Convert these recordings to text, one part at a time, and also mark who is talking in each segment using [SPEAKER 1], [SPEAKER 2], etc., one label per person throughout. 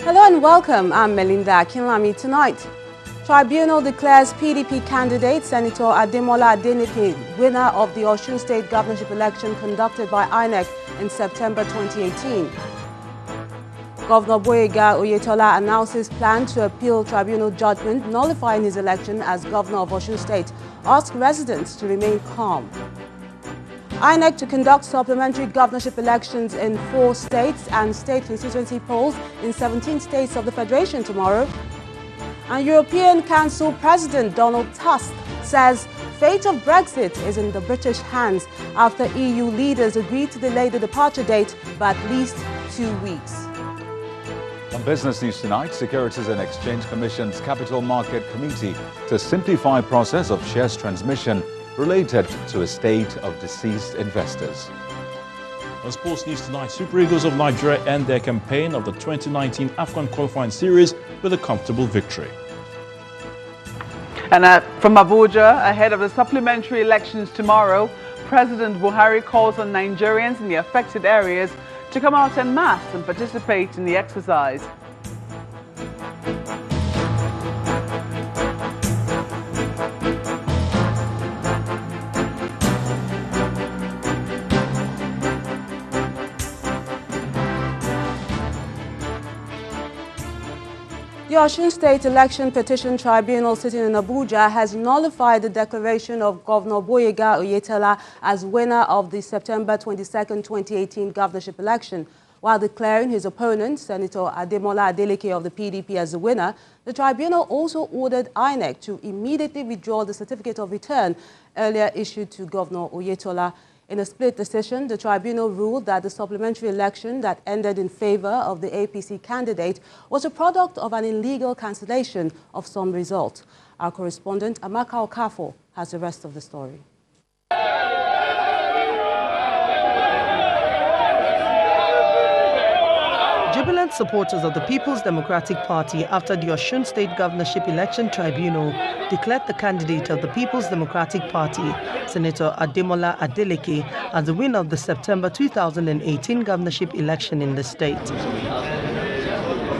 [SPEAKER 1] Hello and welcome. I'm Melinda Akinlami. Tonight, Tribunal declares PDP candidate Senator Ademola Adeleke winner of the Osun State governorship election conducted by INEC in September 2018. Governor Oyetola announces plan to appeal tribunal judgment nullifying his election as governor of Osun State, asks residents to remain calm. INEC to conduct supplementary governorship elections in 4 states and state constituency polls in 17 states of the Federation tomorrow. And European Council President Donald Tusk says fate of Brexit is in the British hands after EU leaders agreed to delay the departure date by at least 2 weeks.
[SPEAKER 2] On Business News tonight, Securities and Exchange Commission's Capital Market Committee to simplify process of shares transmission related to a estate of deceased investors.
[SPEAKER 3] On Sports News tonight, Super Eagles of Nigeria end their campaign of the 2019 AFCON qualifying series with a comfortable victory.
[SPEAKER 4] And from Abuja, ahead of the supplementary elections tomorrow, President Buhari calls on Nigerians in the affected areas to come out en masse and participate in the exercise.
[SPEAKER 1] The Osun State Election Petition Tribunal sitting in Abuja has nullified the declaration of Governor Oyetola as winner of the September 22, 2018 governorship election. While declaring his opponent, Senator Ademola Adeleke of the PDP as the winner, the tribunal also ordered INEC to immediately withdraw the certificate of return earlier issued to Governor Oyetola. In a split decision, the tribunal ruled that the supplementary election that ended in favor of the APC candidate was a product of an illegal cancellation of some result. Our correspondent, Amaka Okafo, has the rest of the story.
[SPEAKER 5] Jubilant supporters of the People's Democratic Party after the Osun State Governorship Election Tribunal declared the candidate of the People's Democratic Party, Senator Ademola Adeleke, as the winner of the September 2018 governorship election in the state.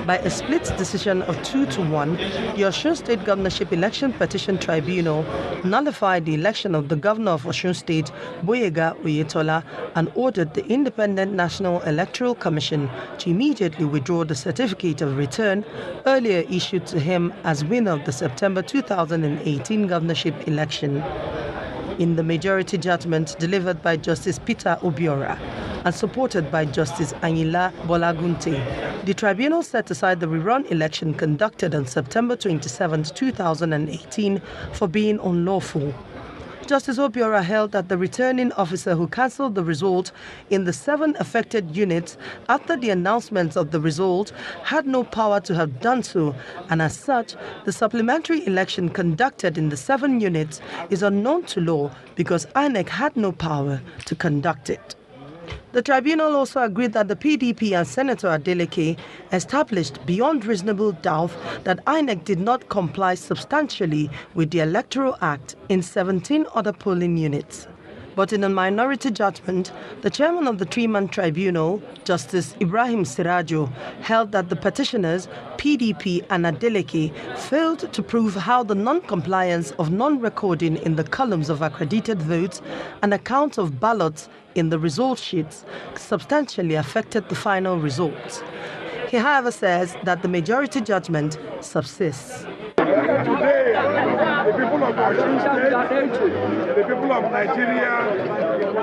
[SPEAKER 5] By a split decision of 2-1, the Osun State Governorship Election Petition Tribunal nullified the election of the Governor of Osun State, Oyetola, and ordered the Independent National Electoral Commission to immediately withdraw the certificate of return earlier issued to him as winner of the September 2018 governorship election. In the majority judgment delivered by Justice Peter Obiora and supported by Justice Anyila Bolagunte, the tribunal set aside the rerun election conducted on September 27, 2018 for being unlawful. Justice Obiora held that the returning officer who cancelled the result in the 7 affected units after the announcement of the result had no power to have done so, and as such, the supplementary election conducted in the 7 units is unknown to law because INEC had no power to conduct it. The tribunal also agreed that the PDP and Senator Adeleke established beyond reasonable doubt that INEC did not comply substantially with the Electoral Act in 17 other polling units. But in a minority judgment, the chairman of the 3-man tribunal, Justice Ibrahim Sirajo, held that the petitioners, PDP and Adeleke, failed to prove how the non-compliance of non-recording in the columns of accredited votes and account of ballots in the result sheets substantially affected the final results. He, however, says that the majority judgment subsists.
[SPEAKER 6] Today, the people of Osun State, the people of Nigeria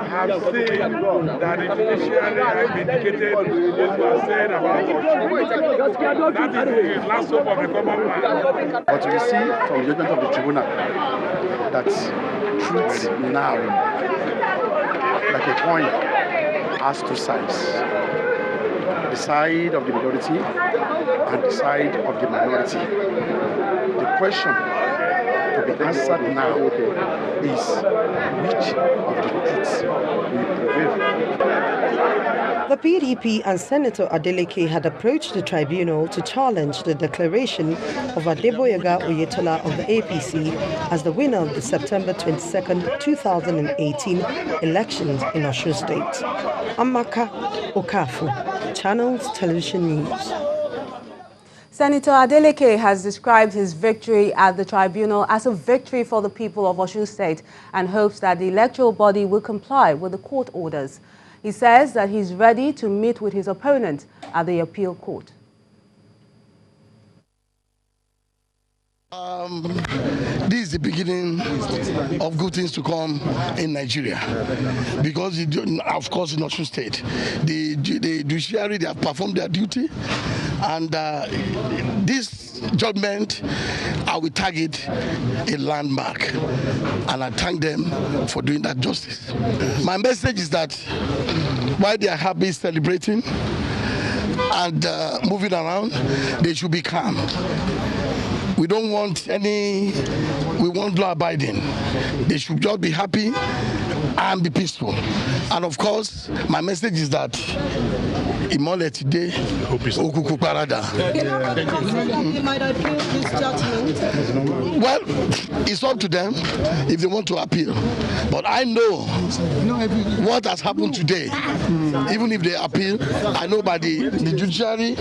[SPEAKER 6] have seen that the judiciary has vindicated what was said about Osun. That is the last hope of the common man.
[SPEAKER 7] But we see from the judgment of the tribunal that truth now, like a coin, has 2 sides. The side of the majority and the side of the minority. The question to be answered now is which of the truths will prevail.
[SPEAKER 5] The PDP and Senator Adeleke had approached the tribunal to challenge the declaration of Adebola Oyetola of the APC as the winner of the September 22, 2018 elections in Osun State. Amaka Okafu, Channels Television News.
[SPEAKER 1] Senator Adeleke has described his victory at the tribunal as a victory for the people of Osun State and hopes that the electoral body will comply with the court orders. He says that he's ready to meet with his opponent at the appeal court.
[SPEAKER 8] This is the beginning of good things to come in Nigeria, because of course in Osun State the judiciary, they have performed their duty, and this judgment, I will target a landmark, and I thank them for doing that justice. My message is that while they are happy, celebrating and moving around, they should be calm. We don't want we want law abiding. They should just be happy and be peaceful. And of course, my message is that Imole today, Okuku Parada.
[SPEAKER 5] They might appeal this judgment.
[SPEAKER 8] Well, it's up to them if they want to appeal. But I know what has happened today. Even if they appeal, I know by the judiciary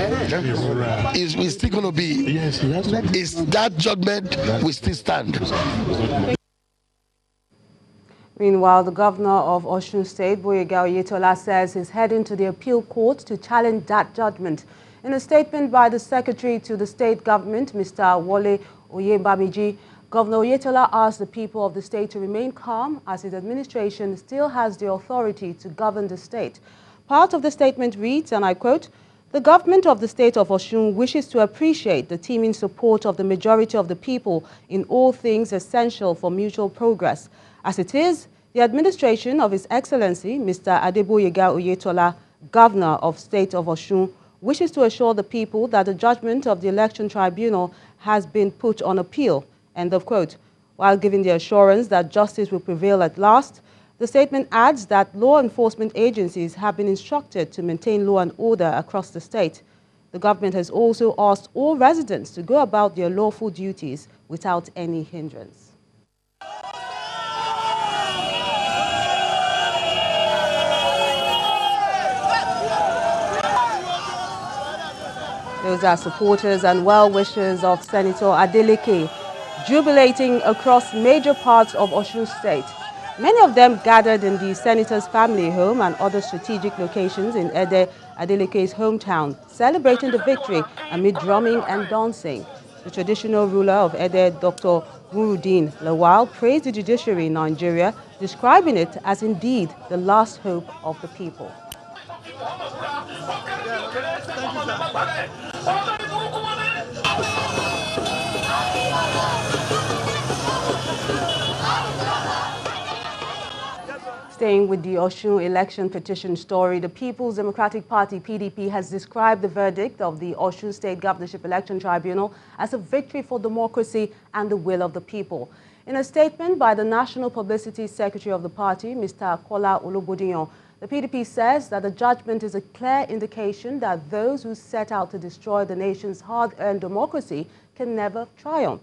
[SPEAKER 8] is still going to be. That judgment will still stand.
[SPEAKER 1] Meanwhile, the governor of Osun State, Oyetola, says he's heading to the appeal court to challenge that judgment. In a statement by the secretary to the state government, Mr. Wole Oyebamiji, Governor Oyetola asked the people of the state to remain calm as his administration still has the authority to govern the state. Part of the statement reads, and I quote, "The government of the state of Osun wishes to appreciate the teeming support of the majority of the people in all things essential for mutual progress. As it is, the administration of His Excellency, Mr. Ademola Oyetola, Governor of State of Osun, wishes to assure the people that the judgment of the Election Tribunal has been put on appeal." End of quote. While giving the assurance that justice will prevail at last, the statement adds that law enforcement agencies have been instructed to maintain law and order across the state. The government has also asked all residents to go about their lawful duties without any hindrance. Those are supporters and well-wishers of Senator Adeleke, jubilating across major parts of Osun State. Many of them gathered in the senator's family home and other strategic locations in Adeleke's hometown, celebrating the victory amid drumming and dancing. The traditional ruler of Ede, Dr. Muruddin Lawal, praised the judiciary in Nigeria, describing it as indeed the last hope of the people. Staying with the Osun election petition story, the People's Democratic Party, PDP, has described the verdict of the Osun State Governorship Election Tribunal as a victory for democracy and the will of the people. In a statement by the National Publicity Secretary of the party, Mr. Kola Olubodiyan, the PDP says that the judgment is a clear indication that those who set out to destroy the nation's hard-earned democracy can never triumph.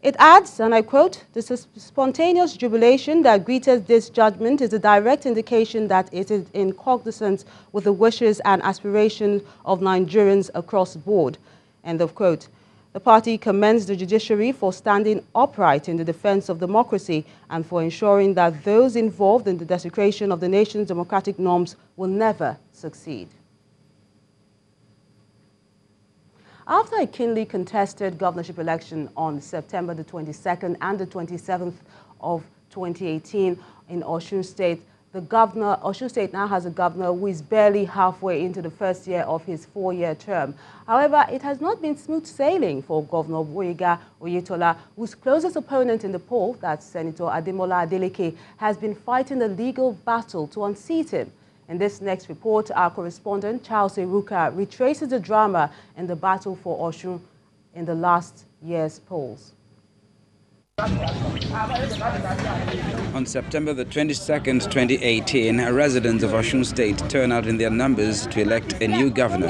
[SPEAKER 1] It adds, and I quote, "The spontaneous jubilation that greeted this judgment is a direct indication that it is in cognizance with the wishes and aspirations of Nigerians across the board." End of quote. The party commends the judiciary for standing upright in the defense of democracy and for ensuring that those involved in the desecration of the nation's democratic norms will never succeed. After a keenly contested governorship election on September the 22nd and the 27th of 2018 in Osun State, Osun State now has a governor who is barely halfway into the first year of his four-year term. However, it has not been smooth sailing for Governor Oyetola, whose closest opponent in the poll, that's Senator Ademola Adeleke, has been fighting a legal battle to unseat him. In this next report, our correspondent, Charles Eruka, retraces the drama in the battle for Osun in the last year's polls.
[SPEAKER 9] On September the 22nd, 2018, residents of Osun State turned out in their numbers to elect a new governor.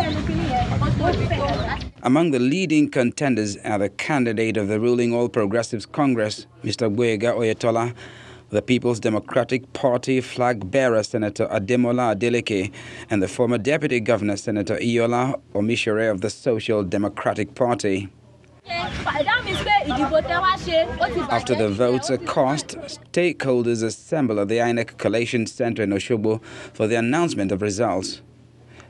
[SPEAKER 9] Among the leading contenders are the candidate of the ruling All Progressives Congress, Mr. Oyetola, the People's Democratic Party flag-bearer Senator Ademola Adeleke, and the former Deputy Governor Senator Oyetola Omishere of the Social Democratic Party. After the votes are cast, stakeholders assemble at the INEC Collation Center in Osogbo for the announcement of results.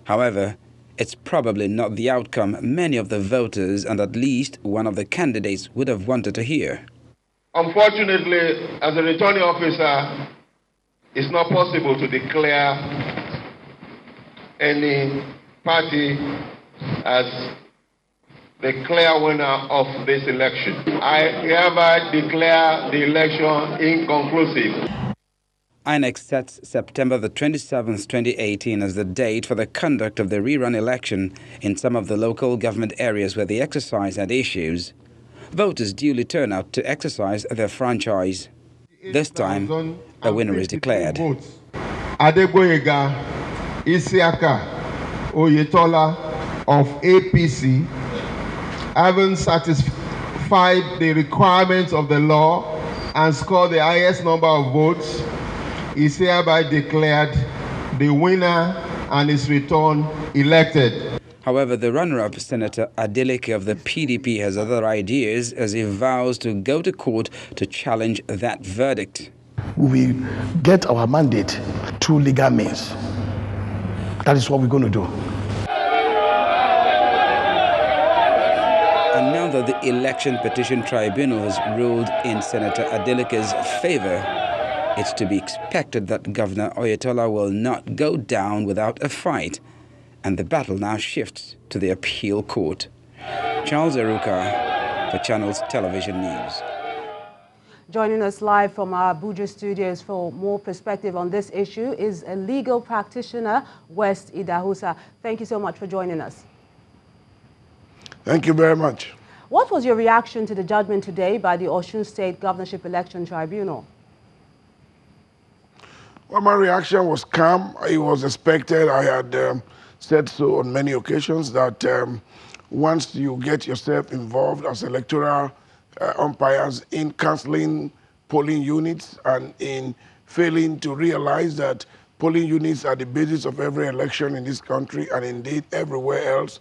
[SPEAKER 9] However, it's probably not the outcome many of the voters and at least one of the candidates would have wanted to hear.
[SPEAKER 10] Unfortunately, as a returning officer, it's not possible to declare any party as the clear winner of this election. I hereby declare the election inconclusive.
[SPEAKER 9] INEC sets September the 27th, 2018 as the date for the conduct of the rerun election in some of the local government areas where the exercise had issues. Voters duly turn out to exercise their franchise. This time, a winner is declared.
[SPEAKER 10] Adegoyega Isiaka Oyetola of APC, having satisfied the requirements of the law and scored the highest number of votes, is hereby declared the winner and is returned elected.
[SPEAKER 9] However, the runner-up, Senator Adeleke of the PDP, has other ideas as he vows to go to court to challenge that verdict.
[SPEAKER 8] We get our mandate through legal means. That is what we're going to do.
[SPEAKER 9] And now that the Election Petition Tribunal has ruled in Senator Adeleke's favor, it's to be expected that Governor Oyetola will not go down without a fight, and the battle now shifts to the appeal court. Charles Eruka for Channels Television News.
[SPEAKER 1] Joining us live from our Abuja studios for more perspective on this issue is a legal practitioner, West Idahosa. Thank you so much for joining us.
[SPEAKER 6] Thank you very much.
[SPEAKER 1] What was your reaction to the judgment today by the Osun State Governorship Election Tribunal?
[SPEAKER 6] Well, my reaction was calm. It was expected. I had said so on many occasions that once you get yourself involved as electoral umpires in cancelling polling units and in failing to realize that polling units are the basis of every election in this country and indeed everywhere else,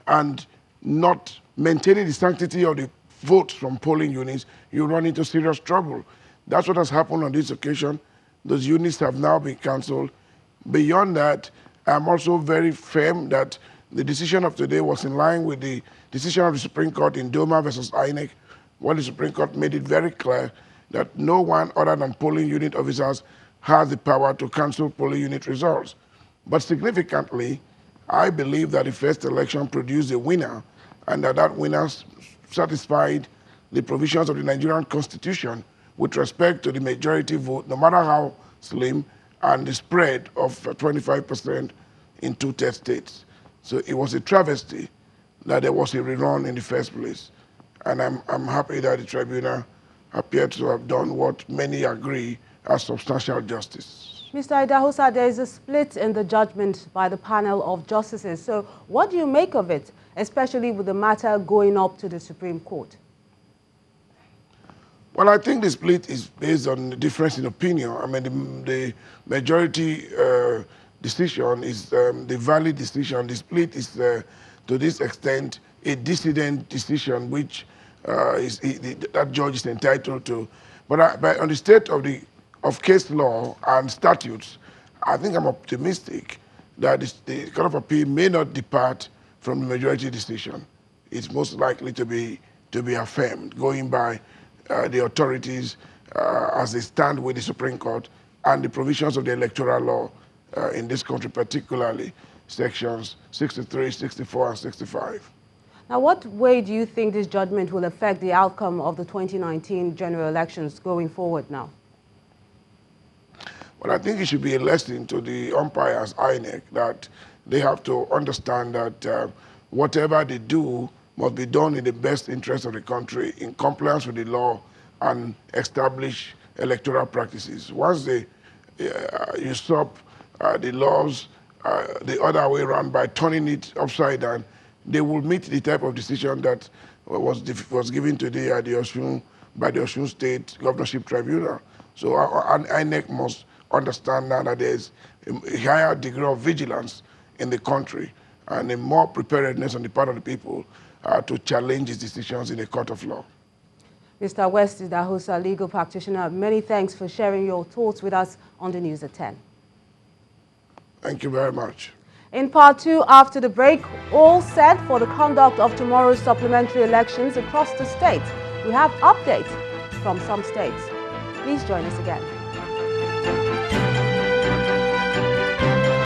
[SPEAKER 6] and not maintaining the sanctity of the votes from polling units, you run into serious trouble. That's what has happened on this occasion. Those units have now been cancelled. Beyond that, I'm also very firm that the decision of today was in line with the decision of the Supreme Court in Doma versus INEC, where the Supreme Court made it very clear that no one other than polling unit officers has the power to cancel polling unit results. But significantly, I believe that the first election produced a winner, and that winner satisfied the provisions of the Nigerian Constitution with respect to the majority vote, no matter how slim, and the spread of 25% in 2/3 states. So it was a travesty that there was a rerun in the first place. And I'm happy that the tribunal appeared to have done what many agree as substantial justice.
[SPEAKER 1] Mr. Idahosa, there is a split in the judgment by the panel of justices. So what do you make of it, especially with the matter going up to the Supreme Court?
[SPEAKER 6] Well, I think the split is based on the difference in opinion. I mean, the majority decision is the valid decision. The split is, to this extent, a dissident decision, which that judge is entitled to. But on the state of case law and statutes, I think I'm optimistic that the Court of Appeal may not depart from the majority decision. It's most likely to be affirmed, going by the authorities as they stand with the Supreme Court and the provisions of the electoral law in this country, particularly sections 63, 64, and 65.
[SPEAKER 1] Now, what way do you think this judgment will affect the outcome of the 2019 general elections going forward now?
[SPEAKER 6] Well, I think it should be a lesson to the umpires, INEC, that they have to understand that whatever they do must be done in the best interest of the country, in compliance with the law, and establish electoral practices. Once they usurp the laws the other way around by turning it upside down, they will meet the type of decision that was given today at by the Osun State Governorship Tribunal. So INEC must understand now that there is a higher degree of vigilance in the country and a more preparedness on the part of the people to challenge these decisions in a court of law.
[SPEAKER 1] Mr. West is the Dahusa legal practitioner. Many thanks for sharing your thoughts with us on the News at 10.
[SPEAKER 6] Thank you very much.
[SPEAKER 1] In part 2, after the break, all set for the conduct of tomorrow's supplementary elections across the state. We have updates from some states. Please join us again.